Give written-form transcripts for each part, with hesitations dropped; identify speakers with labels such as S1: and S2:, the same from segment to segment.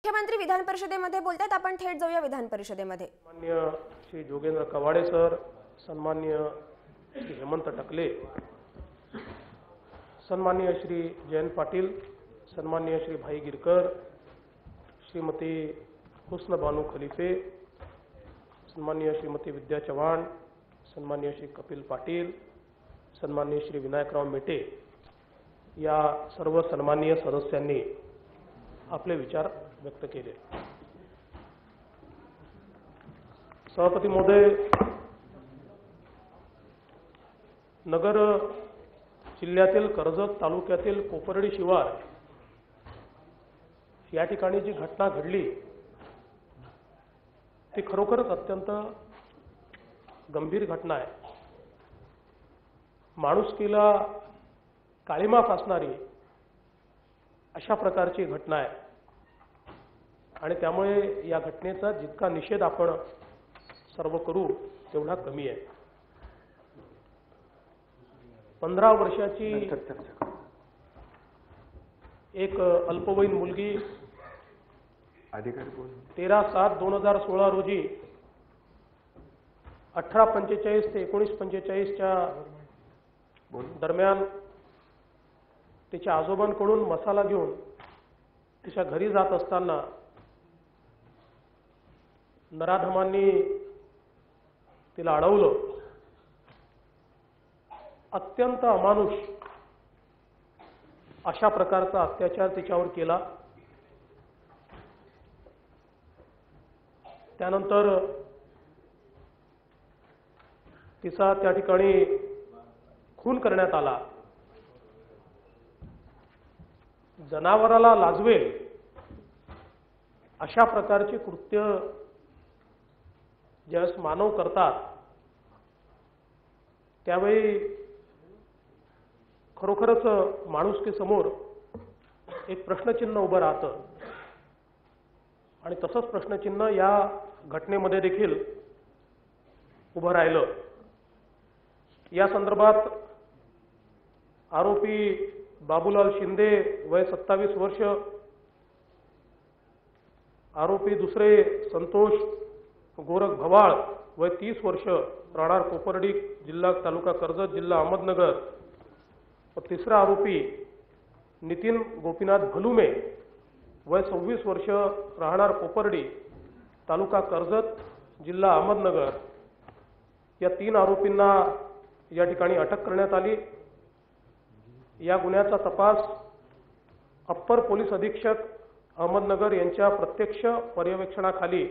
S1: मुख्यमंत्री विधान परिषदेमध्ये बोलतात. आपण थेट जाऊया विधान परिषदेमध्ये.
S2: सन्मान्य श्री जोगेंद्र कवाडे सर, सन्मान्य श्री हेमंत टकले, सन्मान्य श्री जयंत पाटील, सन्मान्य श्री भाई गिरकर, श्रीमती हुस्न बानू खलीफे, सन्मान्य श्रीमती विद्या चव्हाण, सन्मान्य श्री कपिल पाटील, सन्मान्य श्री विनायकराव मेटे या सर्व सन्माननीय सदस्यांनी आपले विचार व्यक्त केले. सभापती महोदय, नगर जिल्ह्यातील कर्जत तालुक्यातील कोपर्डी शिवार या ठिकाणी जी घटना घडली ती खरोखरच अत्यंत गंभीर घटना आहे. माणुसकीला काळिमा फासणारी अशा प्रकारची घटना आहे आणि त्यामुळे या घटनेचा जितका निषेध आपण सर्व करू तेवढा कमी आहे. 15 वर्षाची एक अल्पवयीन मुलगी 13/7/2016 रोजी 18:45 ते 19:45च्या दरम्यान तिच्या आजोबांकडून मसाला घेऊन तिच्या घरी जात असताना नराधमांनी तिला अडवलं. अत्यंत अमानुष अशा प्रकारचा अत्याचार तिच्यावर केला. त्यानंतर तिचा त्या ठिकाणी खून करण्यात आला. जनावराला लाजवेल अशा प्रकारची कृत्य ज्यावेळेस मानव करतात त्यावेळी खरोखरच माणुसकीसमोर एक प्रश्नचिन्ह उभं राहतं आणि तसंच प्रश्नचिन्ह या घटनेमध्ये देखील उभं राहिलं. या संदर्भात आरोपी बाबूलाल शिंदे वय 27 वर्ष, आरोपी दुसरे संतोष गोरख भवाळ वय 30 वर्ष, राहणार कोपर्डी, जिल्हा तालुका कर्जत, जिल्हा अहमदनगर, व तिसरा आरोपी नितीन गोपीनाथ भलुमे वय 26 वर्ष, राहणार कोपर्डी, तालुका कर्जत, जिल्हा अहमदनगर या 3 आरोपींना या ठिकाणी अटक करण्यात आली. या गुन्ह्याचा तपास अप्पर पोलीस अधीक्षक अहमदनगर यांच्या प्रत्यक्ष पर्यवेक्षणाखाली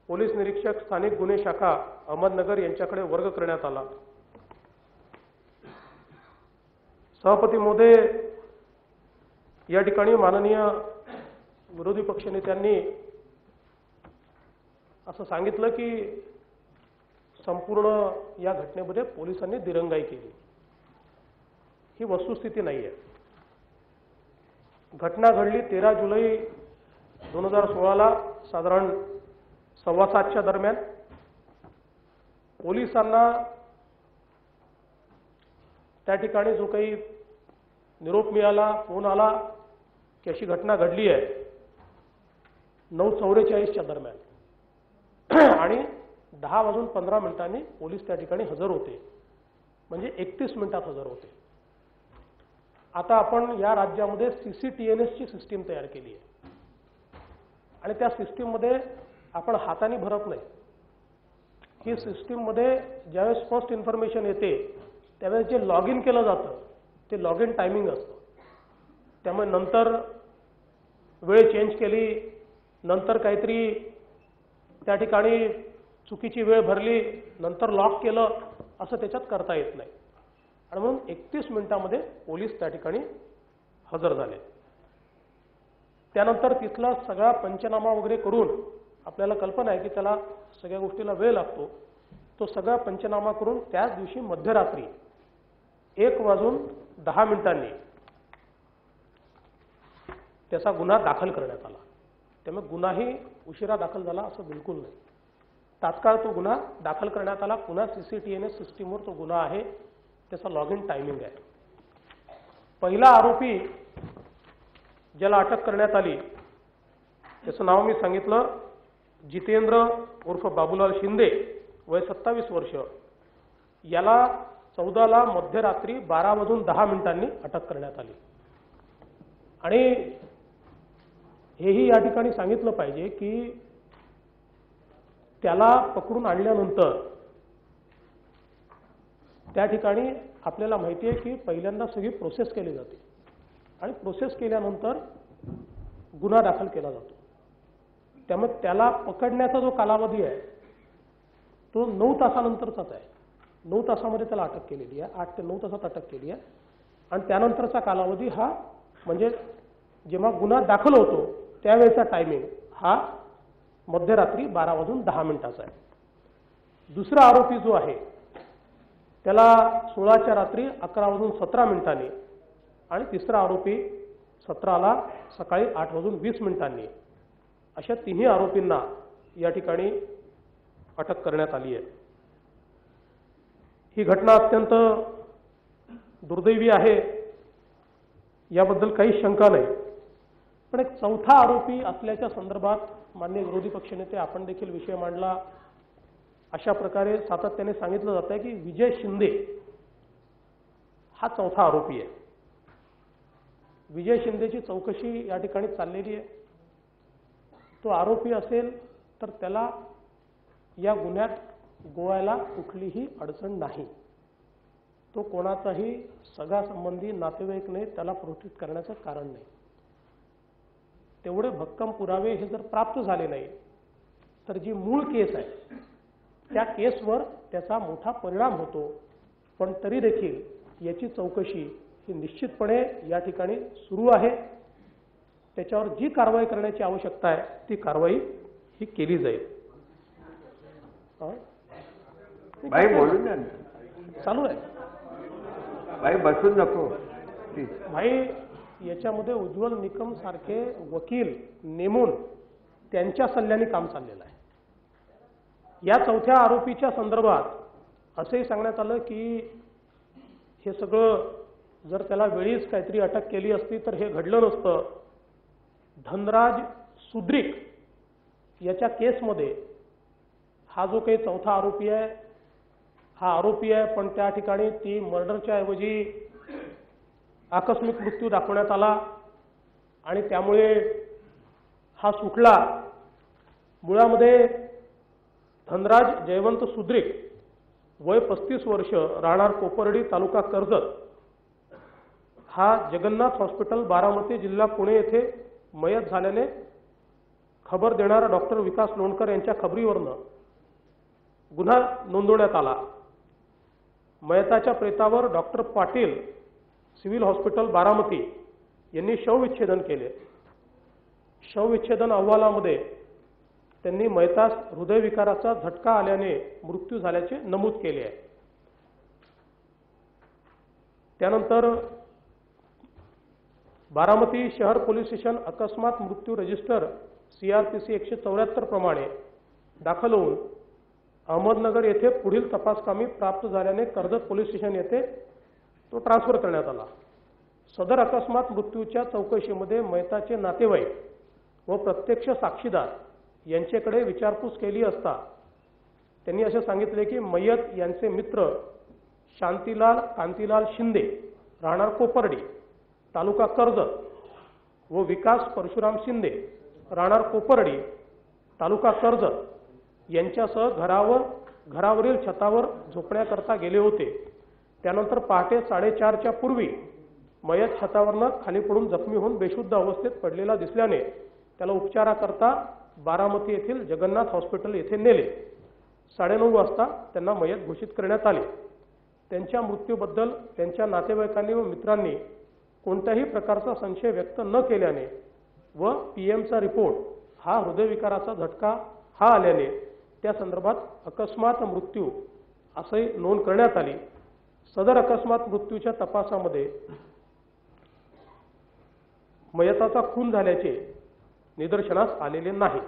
S2: पोलीस निरीक्षक स्थानिक गुन्हे शाखा अहमदनगर यांच्याकडे वर्ग करण्यात आला. सभापती महोदय, या ठिकाणी माननीय विरोधी पक्षनेत्यांनी असं सांगितलं की संपूर्ण या घटनेमध्ये पोलिसांनी दिरंगाई केली. ही वस्तुस्थिती नाही आहे. घटना घडली 13 जुलै 2016 साधारण 7:15च्या दरम्यान. पोलिसांना त्या ठिकाणी जो काही निरोप मिळाला, फोन आला की अशी घटना घडली आहे 9:44च्या दरम्यान आणि 10:15 पोलीस त्या ठिकाणी हजर होते, म्हणजे 31 मिनिटात हजर होते. आता आपण या राज्यामध्ये CCTNSची सिस्टीम तयार केली आहे आणि त्या सिस्टीममध्ये आपण हाताने भरत नाही. ही सिस्टीममध्ये ज्यावेळेस फर्स्ट इन्फॉर्मेशन येते त्यावेळेस जे लॉग इन केलं जातं ते लॉग इन टायमिंग असतं. त्यामुळे नंतर वेळ चेंज केली, नंतर काहीतरी त्या ठिकाणी चुकीची वेळ भरली, नंतर लॉक केलं, असं त्याच्यात करता येत नाही. आणि म्हणून 31 मिनिटामध्ये पोलीस त्या ठिकाणी हजर झाले. त्यानंतर तिथला सगळा पंचनामा वगैरे करून, आपल्याला कल्पना आहे की त्याला सगळ्या गोष्टीला वेळ लागतो, तो सगळा पंचनामा करून त्याच दिवशी मध्यरात्री 1:10 त्याचा गुन्हा दाखल करण्यात आला. त्यामुळे गुन्हाही उशिरा दाखल झाला असं बिलकुल नाही. तात्काळ तो गुन्हा दाखल करण्यात आला. पुन्हा CCTNS सिस्टीमवर तो गुन्हा आहे, त्याचा लॉग इन टायमिंग आहे. पहिला आरोपी ज्याला अटक करण्यात आली त्याचं नाव मी सांगितलं, जितेंद्र उर्फ बाबूलाल शिंदे, वय 27 वर्ष. याला 14ला मध्यरात्री 12:10 अटक करण्यात आली. आणि हेही या ठिकाणी सांगितलं पाहिजे की त्याला पकडून आणल्यानंतर त्या ठिकाणी आपल्याला माहिती आहे की पहिल्यांदा सगळी प्रोसेस केली जाते आणि प्रोसेस केल्यानंतर गुन्हा दाखल केला जातो. त्यामुळे त्याला पकडण्याचा जो कालावधी आहे तो 9 तासानंतरचाच आहे. 9 तासामध्ये त्याला अटक केलेली आहे, 8 ते 9 तासात अटक केली आहे. आणि त्यानंतरचा कालावधी हा म्हणजे जेव्हा गुन्हा दाखल होतो त्यावेळेचा टायमिंग हा मध्यरात्री 12:10 आहे. दुसरा आरोपी जो आहे त्याला 16च्या रात्री 11:17 आणि तिसरा आरोपी 17ला सकाळी 8:20 अशा तिन्ही आरोपींना या ठिकाणी अटक करण्यात आली आहे. ही घटना अत्यंत दुर्दैवी आहे, याबद्दल काही शंका नाही. पण एक चौथा आरोपी असल्याच्या संदर्भात माननीय विरोधी पक्षनेते आपण देखील विषय मांडला. अशा प्रकारे सातत्याने सांगितलं जातं की विजय शिंदे हा चौथा आरोपी आहे. विजय शिंदेची चौकशी या ठिकाणी चाललेली आहे. तो आरोपी असेल तर त्याला या गुन्ह्यात गोवायला कुठलीही अडचण नाही. तो कोणाचाही सगा संबंधी नातेवाईक नाही, त्याला प्रोटेक्ट करण्याचं कारण नाही. तेवढे भक्कम पुरावे हे जर प्राप्त झाले नाही तर जी मूळ केस आहे त्या केसवर त्याचा मोठा परिणाम होतो. पण तरी देखील याची चौकशी ही निश्चितपणे या ठिकाणी सुरू आहे. त्याच्यावर जी कारवाई करण्याची आवश्यकता आहे ती कारवाई ही केली जाईल.
S3: भाई बोलून द्या,
S2: चालू आहे
S3: भाई बसून नको.
S2: भाई. याच्यामध्ये उज्ज्वल निकम सारखे वकील नेमून त्यांच्या सल्ल्याने काम चाललेलं आहे. या चौथ्या आरोपीच्या संदर्भात असंही सांगण्यात आलं की हे सगळं जर त्याला वेळीच काहीतरी अटक केली असती तर हे घडलं नसतं. धनराज सुद्रिक याच्या केसमध्ये हा जो काही चौथा आरोपी आहे हा आरोपी आहे, पण त्या ठिकाणी ती मर्डरच्या ऐवजी आकस्मिक मृत्यू दाखवण्यात आला आणि त्यामुळे हा सुटला. मुळामध्ये धनराज जयवंत सुद्रिक वय 35 वर्ष, राहणार कोपर्डी, तालुका कर्जत, हा जगन्नाथ हॉस्पिटल बारामती, जिल्हा पुणे येथे मयत झाल्याने खबर देणारा डॉक्टर विकास लोणकर यांच्या खबरीवरनं गुन्हा नोंदवण्यात आला. मयताच्या प्रेतावर doctor Patil civil hospital Baramati यांनी शवविच्छेदन केले. शवविच्छेदन अहवालामध्ये त्यांनी मयतास हृदयविकाराचा झटका आल्याने मृत्यू झाल्याचे नमूद केले आहे. त्यानंतर बारामती शहर पोलीस स्टेशन अकस्मात मृत्यू रजिस्टर CRPC 174 प्रमाणे दाखल होऊन अहमदनगर येथे पुढील तपासकामी प्राप्त झाल्याने कर्जत पोलीस स्टेशन येथे तो ट्रान्सफर करण्यात आला. सदर अकस्मात मृत्यूच्या चौकशीमध्ये मयताचे नातेवाईक व प्रत्यक्ष साक्षीदार यांच्याकडे विचारपूस केली असता त्यांनी असे सांगितले की मयत यांचे मित्र शांतीलाल कांतीलाल शिंदे, राहणार कोपर्डी, तालुका कर्जत व विकास परशुराम शिंदे, राहणार कोपर्डी, तालुका कर्जत यांच्यासह घरावरील छतावर झोपण्याकरता गेले होते. त्यानंतर पहाटे 4:30च्या पूर्वी मयत छतावरनं खाली पडून जखमी होऊन बेशुद्ध अवस्थेत पडलेला दिसल्याने त्याला उपचाराकरता बारामती येथील जगन्नाथ हॉस्पिटल येथे नेले. 9:30 वाजता त्यांना मयत घोषित करण्यात आले. त्यांच्या मृत्यूबद्दल त्यांच्या नातेवाईकांनी व मित्रांनी कोणत्याही प्रकारचा संशय व्यक्त न केल्याने व PMचा रिपोर्ट हा हृदयविकाराचा झटका हा आल्याने त्या संदर्भात अकस्मात मृत्यू असे नोंद करण्यात आली. सदर अकस्मात मृत्यूच्या तपासामध्ये मयताचा खून झाल्याचे निदर्शनास आलेले नाही.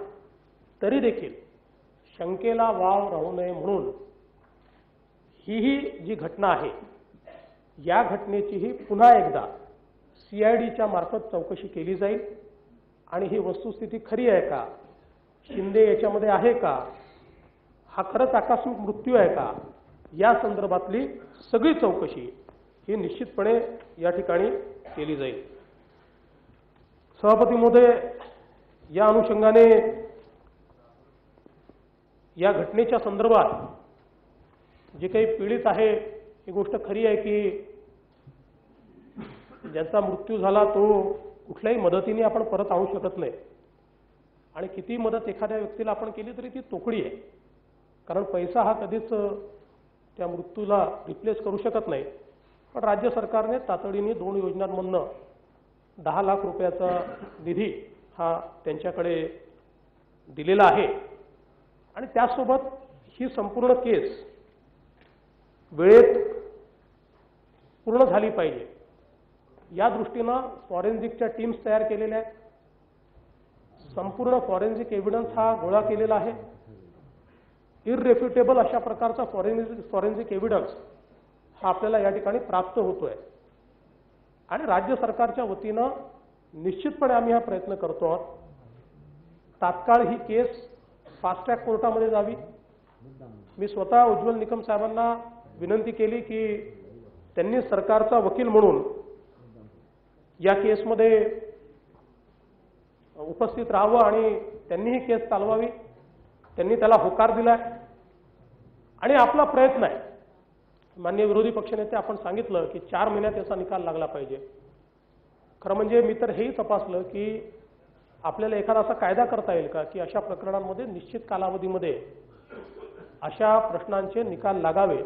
S2: तरी देखील शंकेला वाव राहू नये म्हणून ही जी घटना आहे या घटनेचीही पुन्हा एकदा CIDच्या मार्फत चौकशी केली जाईल. आणि ही वस्तुस्थिती खरी आहे का, शिंदे याच्यामध्ये आहे का, हा खरंच आकस्मिक मृत्यू आहे का, या संदर्भातली सगळी चौकशी ही निश्चितपणे या ठिकाणी केली जाईल. सभापती महोदय, या अनुषंगाने या घटनेच्या संदर्भात जे काही पीडित आहे ही गोष्ट खरी आहे की ज्यांचा मृत्यू झाला तो कुठल्याही मदतीने आपण परत आणू शकत नाही आणि किती मदत एखाद्या व्यक्तीला आपण केली तरी ती तोकडी आहे, कारण पैसा हा कधीच त्या मृत्यूला रिप्लेस करू शकत नाही. पण राज्य सरकारने तातडीने 2 योजनांमधनं 10 लाख रुपयाचा निधी हा त्यांच्याकडे दिलेला आहे आणि त्यासोबत ही संपूर्ण केस वेळेत पूर्ण झाली पाहिजे या दृष्टीनं फॉरेन्सिकच्या टीम्स तयार केलेल्या आहेत. संपूर्ण फॉरेन्सिक एव्हिडन्स हा गोळा केलेला आहे. इररेफ्युटेबल अशा प्रकारचा फॉरेन्सिक एव्हिडन्स हा आपल्याला या ठिकाणी प्राप्त होतोय आणि राज्य सरकारच्या वतीनं निश्चितपणे आम्ही हा प्रयत्न करतो आहोत. तात्काळ ही केस फास्ट ट्रॅक कोर्टामध्ये जावी. मी स्वतः उज्ज्वल निकम साहेबांना विनंती केली की त्यांनी सरकारचा वकील म्हणून या केसमध्ये उपस्थित राहावं आणि त्यांनी ही केस चालवावी. त्यांनी त्याला होकार दिलाय आणि आपला प्रयत्न आहे. माननीय विरोधी पक्षनेते आपण सांगितलं की 4 महिन्यात याचा निकाल लागला पाहिजे. खरं म्हणजे मी तर हेही तपासलं की आपल्याला एखादा असा कायदा करता येईल का की अशा प्रकरणांमध्ये निश्चित कालावधीमध्ये अशा प्रश्नांचे निकाल लागावे.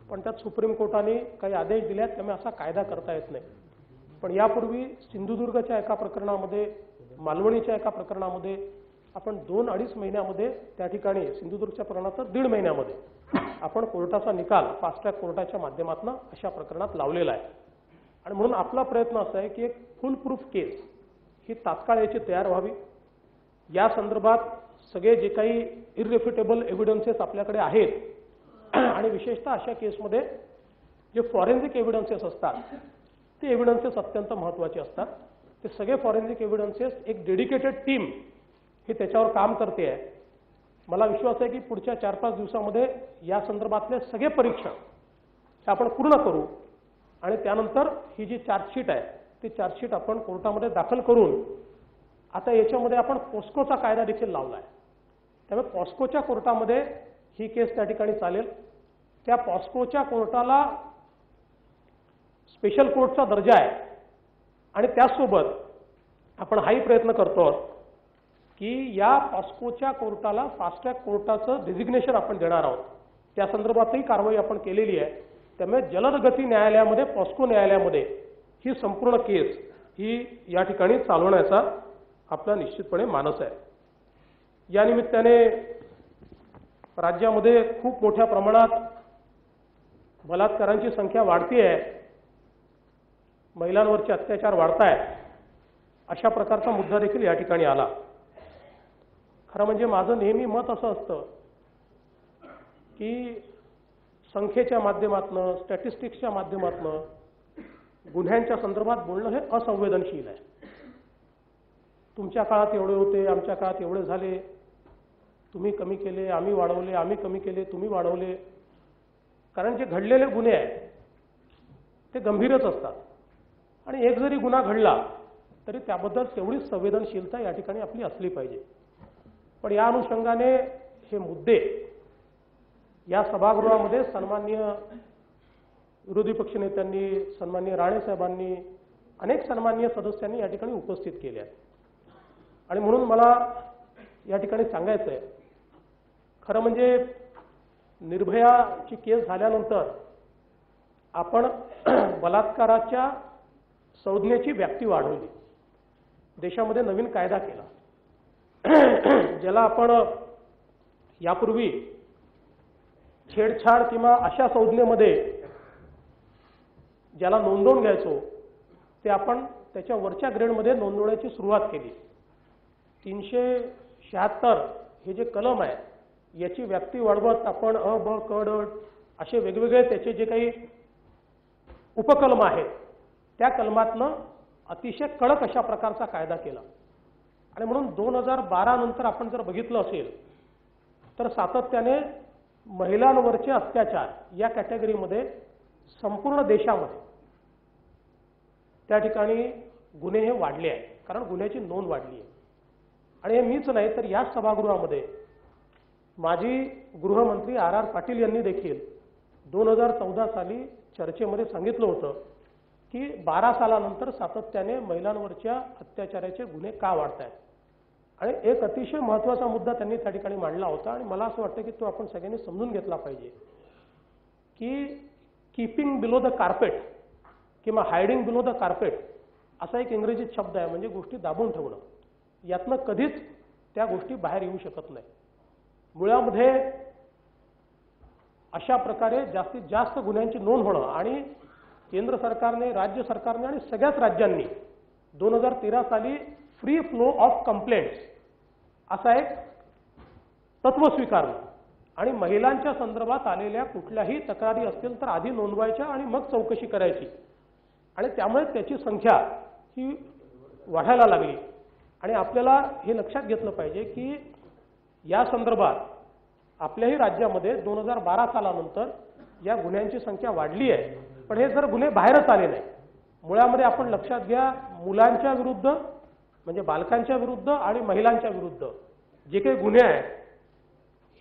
S2: पण त्यात सुप्रीम कोर्टाने काही आदेश दिलेत त्यामुळे असा कायदा करता येत नाही. पण यापूर्वी सिंधुदुर्गच्या एका प्रकरणामध्ये, मालवणीच्या एका प्रकरणामध्ये आपण 2-2.5 महिन्यामध्ये त्या ठिकाणी, सिंधुदुर्गच्या प्रकरणात तर 1.5 महिन्यामध्ये आपण कोर्टाचा निकाल फास्ट ट्रॅक कोर्टाच्या माध्यमातून अशा प्रकरणात लावलेला आहे. आणि म्हणून आपला प्रयत्न असा आहे की एक फुल प्रूफ केस ही तात्काळ याची तयार व्हावी. या संदर्भात सगळे जे काही इररेफ्युटेबल एव्हिडन्सेस आपल्याकडे आहेत आणि विशेषतः अशा केसमध्ये जे फॉरेन्सिक एव्हिडन्सेस असतात ते एव्हिडन्सेस अत्यंत महत्त्वाचे असतात. ते सगळे फॉरेन्सिक एव्हिडन्सेस एक डेडिकेटेड टीम ही त्याच्यावर काम करते आहे. मला विश्वास आहे की पुढच्या 4-5 दिवसामध्ये या संदर्भातले सगळे परीक्षण हे आपण पूर्ण करू आणि त्यानंतर ही जी चार्जशीट आहे ती चार्जशीट आपण कोर्टामध्ये दाखल करून आता याच्यामध्ये आपण पॉस्कोचा कायदा देखील लावला आहे. त्यामुळे पॉस्कोच्या कोर्टामध्ये ही केस त्या ठिकाणी चालेल. त्या पॉस्कोच्या कोर्टाला स्पेशल कोर्टचा दर्जा आहे आणि त्याचसोबत आपण हाही प्रयत्न करतो आहोत की या पॉस्कोच्या कोर्टाला फास्ट ट्रॅक कोर्टाचं डेझिग्नेशन आपण देणार आहोत. त्या संदर्भातही कारवाई आपण केलेली आहे. त्यामुळे जलद गती न्यायालयामध्ये, पॉस्को न्यायालयामध्ये ही संपूर्ण केस ही या ठिकाणी चालवण्याचा आपला निश्चितपणे मानस आहे. या निमित्ताने राज्यामध्ये खूप मोठ्या प्रमाणात बलात्कारांची संख्या वाढती आहे, महिलांवरचे अत्याचार वाढत आहेत, अशा प्रकारचा मुद्दा देखील या ठिकाणी आला. खरं म्हणजे माझं नेहमी मत असं असतं की संख्येच्या माध्यमातून, स्टॅटिस्टिक्सच्या माध्यमातून गुन्ह्यांच्या संदर्भात बोलणं हे असंवेदनशील आहे. तुमच्या काळात एवढे होते, आमच्या काळात एवढे झाले, तुम्ही कमी केले, आम्ही वाढवले, आम्ही कमी केले, तुम्ही वाढवले. कारण जे घडलेले गुन्हे आहेत ते गंभीरच असतात आणि एक जरी गुन्हा घडला तरी त्याबद्दल तेवढीच संवेदनशीलता या ठिकाणी आपली असली पाहिजे. पण या अनुषंगाने हे मुद्दे या सभागृहामध्ये सन्माननीय विरोधी पक्षनेत्यांनी, सन्माननीय राणे साहेबांनी, अनेक सन्माननीय सदस्यांनी या ठिकाणी उपस्थित केले आहेत. आणि म्हणून मला या ठिकाणी सांगायचं आहे, खरं म्हणजे निर्भयाची केस झाल्यानंतर आपण बलात्काराच्या संज्ञेची व्याप्ती वाढवली, देशामध्ये नवीन कायदा केला ज्याला आपण यापूर्वी छेडछाड किंवा अशा संज्ञेमध्ये ज्याला नोंदवून घ्यायचो ते आपण त्याच्या वरच्या ग्रेडमध्ये नोंदवण्याची सुरुवात केली. 376 हे जे कलम आहे याची व्याप्ती वाढवत आपण अ, ब, क, ड असे वेगवेगळे त्याचे जे काही उपकलम आहेत त्या कलमातनं अतिशय कडक अशा प्रकारचा कायदा केला. आणि म्हणून 2012 नंतर आपण जर बघितलं असेल तर सातत्याने महिलांवरचे अत्याचार या कॅटेगरीमध्ये संपूर्ण देशामध्ये त्या ठिकाणी गुन्हे हे वाढले आहेत, कारण गुन्ह्याची नोंद वाढली आहे. आणि हे मीच नाही तर या सभागृहामध्ये माजी गृहमंत्री R.R. पाटील यांनी देखील 2014 साली चर्चेमध्ये सांगितलं होतं की 12 सालानंतर सातत्याने महिलांवरच्या अत्याचाराचे गुन्हे का वाढत आहेत. आणि एक अतिशय महत्त्वाचा मुद्दा त्यांनी त्या ठिकाणी मांडला होता आणि मला असं वाटतं की तो आपण सगळ्यांनी समजून घेतला पाहिजे की कीपिंग बिलो द कार्पेट किंवा हायडिंग बिलो द कार्पेट असा एक इंग्रजीत शब्द आहे, म्हणजे गोष्टी दाबून ठेवणं. यातनं कधीच त्या गोष्टी बाहेर येऊ शकत नाही. मुळामध्ये अशा प्रकारे जास्तीत जास्त गुन्ह्यांची नोंद होणं आणि केंद्र सरकारने, राज्य सरकारने आणि सगळ्याच राज्यांनी 2013 साली फ्री फ्लो ऑफ कंप्लेंट्स असा एक तत्व स्वीकारलं आणि महिलांच्या संदर्भात आलेल्या कुठल्याही तक्रारी असतील तर आधी नोंदवायच्या आणि मग चौकशी करायची. आणि त्यामुळे त्याची संख्या ही वाढायला लागली. आणि आपल्याला हे लक्षात घेतलं पाहिजे की या संदर्भात आपल्याही राज्यामध्ये 2012 सालानंतर या गुन्ह्यांची संख्या वाढली आहे. पण हे जर गुन्हे बाहेरच आले नाही. मुळामध्ये आपण लक्षात घ्या, मुलांच्या विरुद्ध म्हणजे बालकांच्या विरुद्ध आणि महिलांच्या विरुद्ध जे काही गुन्हे आहेत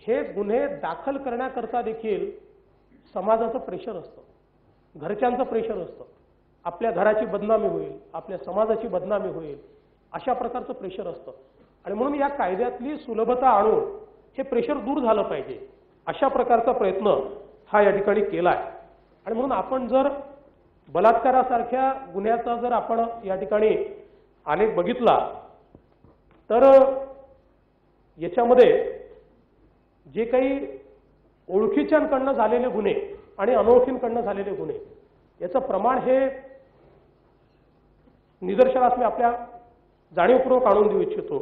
S2: हे गुन्हे दाखल करण्याकरता देखील समाजाचं प्रेशर असतं, घरच्यांचं प्रेशर असतं. आपल्या घराची बदनामी होईल, आपल्या समाजाची बदनामी होईल, अशा प्रकारचं प्रेशर असतं. आणि म्हणून या कायद्यातली सुलभता आणून हे प्रेशर दूर झालं पाहिजे अशा प्रकारचा प्रयत्न हा या ठिकाणी केला आहे. आणि म्हणून आपण जर बलात्कारासारख्या गुन्ह्याचा जर आपण या ठिकाणी आलेख बघितला तर याच्यामध्ये जे काही ओळखीच्यांकडनं झालेले गुन्हे आणि अनोळखींकडनं झालेले गुन्हे याचं प्रमाण हे निदर्शनास मी आपल्या जाणीवपूर्वक आणून देऊ इच्छितो.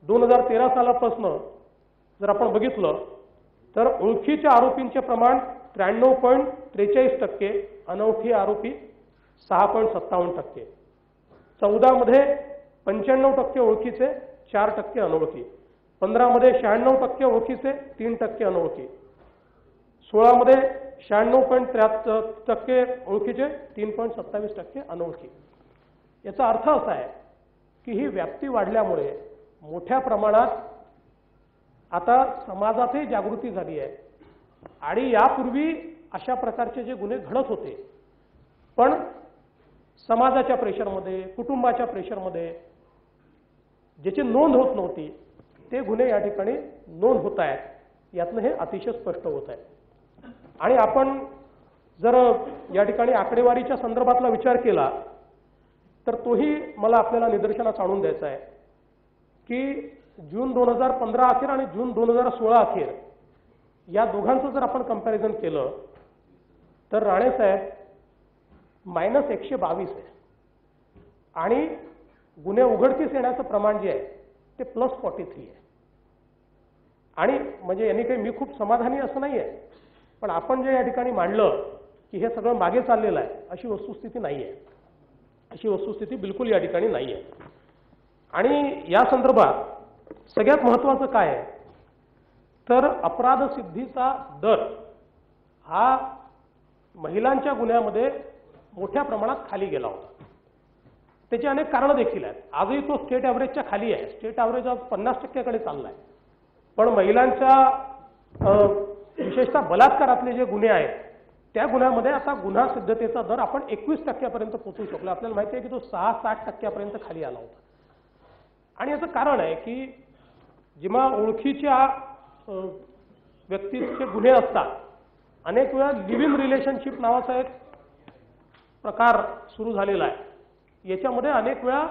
S2: 2013 सालापासून जर आपण बघितलं तर ओळखीच्या आरोपींचे प्रमाण 93.43%, अनोळखी आरोपी 6.57%. 14 मध्ये 95% ओळखीचे, 4% अनोळखी. 15 मध्ये 96% ओळखीचे, 3% अनोळखी. 16 मध्ये 96.73% ओळखीचे, 3.27% अनोळखी. याचा अर्थ असा आहे की ही व्याप्ती वाढल्यामुळे मोठ्या प्रमाणात आता समाजातही जागृती झाली आहे. आणि यापूर्वी अशा प्रकारचे जे गुन्हे घडत होते पण समाजाच्या प्रेशरमध्ये, कुटुंबाच्या प्रेशरमध्ये ज्याची नोंद होत नव्हती ते गुन्हे या ठिकाणी नोंद होत आहेत. यातनं हे अतिशय स्पष्ट होत आहे. आणि आपण जर या ठिकाणी आकडेवारीच्या संदर्भातला विचार केला तर तोही मला आपल्याला निदर्शनास आणून द्यायचा आहे की जून 2015 अखेर आणि जून 2016 अखेर या दोघांचं जर आपण कंपॅरिझन केलं तर राणेसाहेब -122 आहे आणि गुन्हे उघडकीस येण्याचं प्रमाण जे आहे ते +43 आहे. आणि म्हणजे यांनी काही मी खूप समाधानी असं नाही आहे, पण आपण जे या ठिकाणी मांडलं की हे सगळं मागे चाललेलं आहे अशी वस्तुस्थिती नाही आहे. अशी वस्तुस्थिती बिलकुल या ठिकाणी नाही आहे. आणि या संदर्भात सगळ्यात महत्त्वाचं काय आहे तर अपराध सिद्धीचा दर हा महिलांच्या गुन्ह्यामध्ये मोठ्या प्रमाणात खाली गेला होता. त्याची अनेक कारणं देखील आहेत. आजही तो स्टेट ॲव्हरेजच्या खाली आहे. स्टेट ॲव्हरेज आज 50%कडे चालला आहे. पण महिलांच्या विशेषतः बलात्कारातले जे गुन्हे आहेत त्या गुन्ह्यामध्ये आता गुन्हा सिद्धतेचा दर आपण 21% पोहोचू शकलो. आपल्याला माहिती आहे की तो 6-7% खाली आला होता. आणि याचं कारण आहे की जेव्हा ओळखीच्या व्यक्तीचे गुन्हे असतात, अनेक वेळा लिव्ह इन रिलेशनशिप नावाचा एक प्रकार सुरू झालेला आहे. याच्यामध्ये अनेक वेळा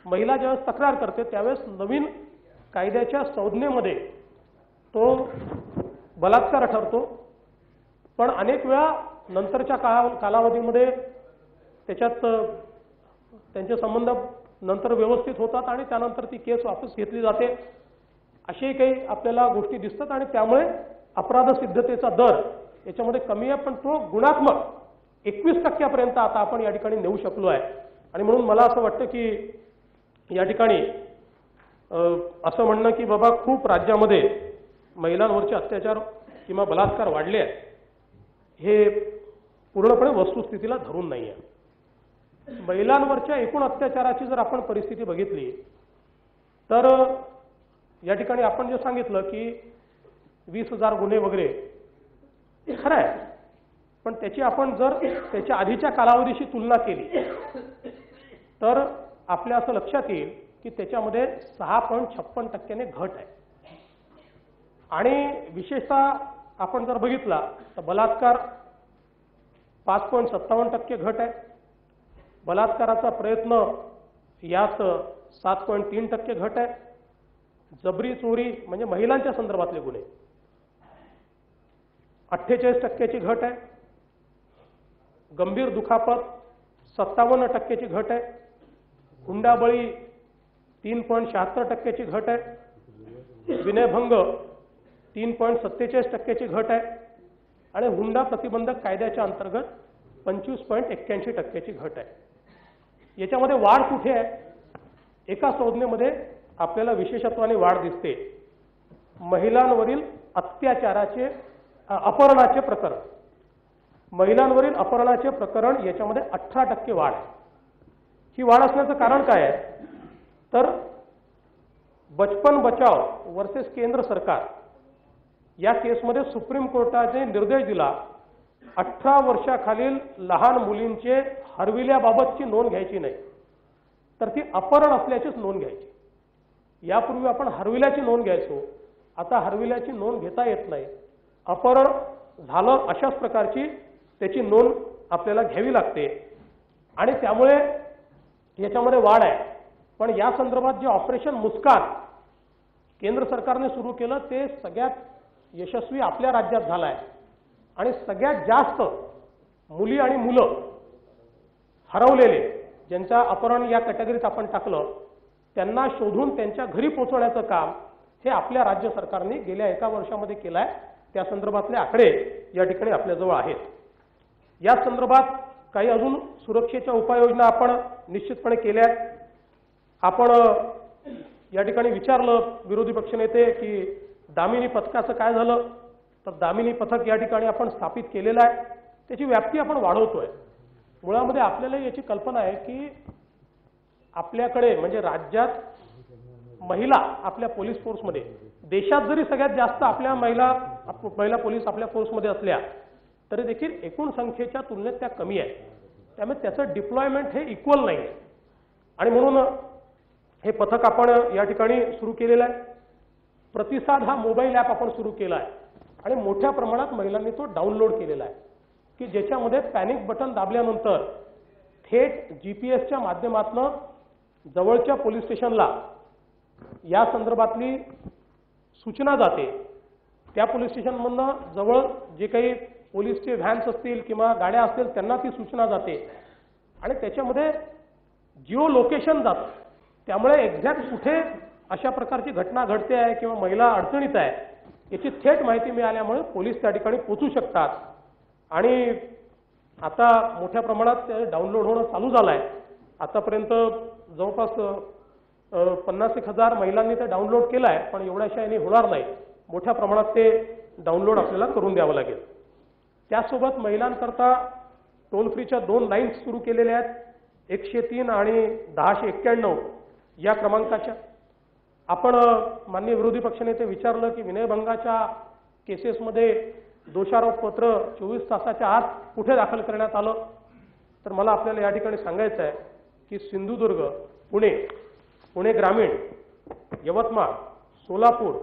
S2: महिला ज्यावेळेस तक्रार करते त्यावेळेस नवीन कायद्याच्या संज्ञेमध्ये तो बलात्कार ठरतो. पण अनेक वेळा नंतरच्या कालावधीमध्ये त्याच्यात त्यांचे संबंध नंतर व्यवस्थित होतात आणि त्यानंतर ती केस वापस घेतली जाते. असे काही आपल्याला गोष्टी दिसतात आणि त्यामुळे अपराध सिद्धतेचा दर याच्यामध्ये कमी आहे. पण तो गुणात्मक 21% आता आपण या ठिकाणी नेऊ शकलो आहे. आणि म्हणून मला असं वाटतं की या ठिकाणी असं म्हणणं की बाबा खूप राज्यामध्ये महिलांवरचे अत्याचार किंवा बलात्कार वाढले आहेत, हे पूर्णपणे वस्तुस्थितीला धरून नाही आहे. महिलांवरच्या एकूण अत्याचाराची जर आपण परिस्थिती बघितली तर या ठिकाणी आपण जे सांगितलं की 20,000 गुन्हे वगैरे खरं आहे, पण त्याची आपण जर त्याच्या आधीच्या कालावधीशी तुलना केली तर आपल्या असं लक्षात येईल की त्याच्यामध्ये 6.56% घट आहे. आणि विशेषतः आपण जर बघितला तर बलात्कार 5.57% घट आहे. बलात्काराचा प्रयत्न यात 7.3% घट आहे. जबरी चोरी म्हणजे महिलांच्या संदर्भातले गुन्हे 48% घट आहे. गंभीर दुखापत 57% घट आहे. हुंडाबळी 3.76% घट आहे. विनयभंग 3.47% घट आहे. आणि हुंडा प्रतिबंधक कायद्याच्या अंतर्गत 25.81% घट आहे. याच्यामध्ये वाढ कुठे आहे? एका संज्ञेमध्ये आपल्याला विशेषत्वाने वाढ दिसते, महिलांवरील अत्याचाराचे अपहरणाचे प्रकरण. महिलांवरील अपहरणाचे प्रकरण याच्यामध्ये 18% वाढ आहे. ही वाढ असण्याचं कारण काय आहे तर बचपन बचाव वर्सेस केंद्र सरकार या केसमध्ये सुप्रीम कोर्टाने निर्देश दिला 18 वर्षाखालील लहान मुलींचे हरविल्याबाबतची नोंद घ्यायची नाही, तर ती अपहरण असल्याचीच नोंद घ्यायची. यापूर्वी आपण हरविल्याची नोंद घ्यायचो, आता हरविल्याची नोंद घेता येत नाही. अपहरण झालं अशाच प्रकारची त्याची नोंद आपल्याला घ्यावी लागते आणि त्यामुळे याच्यामध्ये वाढ आहे. पण या संदर्भात जे ऑपरेशन मुस्कान केंद्र सरकारने सुरू केलं ते सगळ्यात यशस्वी आपल्या राज्यात झालं आहे आणि सगळ्यात जास्त मुली आणि मुलं हरवलेले ज्यांचा अपहरण या कॅटेगरीत आपण टाकलं त्यांना शोधून त्यांच्या घरी पोहोचवण्याचं काम हे आपल्या राज्य सरकारने गेल्या 1 वर्षामध्ये केलं आहे. त्या संदर्भातले आकडे या ठिकाणी आपल्याजवळ आहेत. या संदर्भात काही अजून सुरक्षेच्या उपाययोजना आपण निश्चितपणे केल्या आहेत. आपण या ठिकाणी विचारलं विरोधी पक्षनेते की दामिनी पथकाचं काय झालं, तर दामिनी पथक या ठिकाणी आपण स्थापित केलेलं आहे. त्याची व्याप्ती आपण वाढवतोय. मुळामध्ये आपल्याला याची कल्पना आहे की आपल्याकडे म्हणजे राज्यात महिला आपल्या पोलीस फोर्समध्ये, देशात जरी सगळ्यात जास्त आपल्या महिला पोलीस आपल्या फोर्समध्ये असल्या तरी देखील एकूण संख्येच्या तुलनेत त्या कमी आहे. त्यामुळे त्याचं डिप्लॉयमेंट हे इक्वल नाही आणि म्हणून हे पथक आपण या ठिकाणी सुरू केलेलं आहे. प्रतिसाद हा मोबाईल ॲप आपण सुरू केला आहे आणि मोठ्या प्रमाणात महिलांनी तो डाउनलोड केलेला आहे की ज्याच्यामध्ये पॅनिक बटन दाबल्यानंतर थेट GPS माध्यमातून जवळच्या पोलीस स्टेशनला या संदर्भातली सूचना जाते. त्या पोलीस स्टेशनमधनं जवळ जे काही पोलीसचे व्हॅन्स असतील किंवा गाड्या असतील त्यांना ती सूचना जाते आणि त्याच्यामध्ये जिओ लोकेशन जातं. त्यामुळे एक्झॅक्ट कुठे अशा प्रकारची घटना घडते आहे किंवा महिला अडचणीत आहे याची थेट माहिती मिळाल्यामुळे पोलीस त्या ठिकाणी पोहोचू शकतात. आणि आता मोठ्या प्रमाणात ते डाउनलोड होणं चालू झालं आहे. आतापर्यंत जवळपास 50,000 महिलांनी ते डाउनलोड केलं आहे, पण एवढ्याशा याने होणार नाही. मोठ्या प्रमाणात ते डाउनलोड आपल्याला करून द्यावं लागेल. त्यासोबत महिलांकरता टोल फ्रीच्या 2 लाईन्स सुरू केलेल्या आहेत, 103 आणि 1091 या क्रमांकाच्या. आपण माननीय विरोधी पक्षनेते विचारलं की विनयभंगाच्या केसेसमध्ये दोषारोपपत्र 24 तासाच्या आत कुठे दाखल करण्यात आलं, तर मला आपल्याला या ठिकाणी सांगायचं आहे की सिंधुदुर्ग, पुणे ग्रामीण, यवतमाळ, सोलापूर,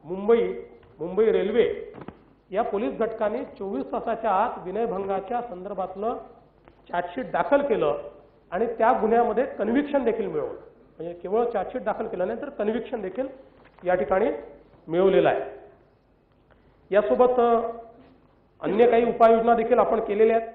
S2: मुंबई रेल्वे या पोलीस घटकांनी 24 तासाच्या आत विनयभंगाच्या संदर्भातलं चार्जशीट दाखल केलं आणि त्या गुन्ह्यामध्ये कन्व्हिक्शन देखील मिळवलं. म्हणजे केवळ चार्जशीट दाखल केलं नाही तर कन्व्हिक्शन देखील या ठिकाणी मिळवलेलं आहे. यासोबत अन्य काही उपाययोजना देखील आपण केलेल्या आहेत.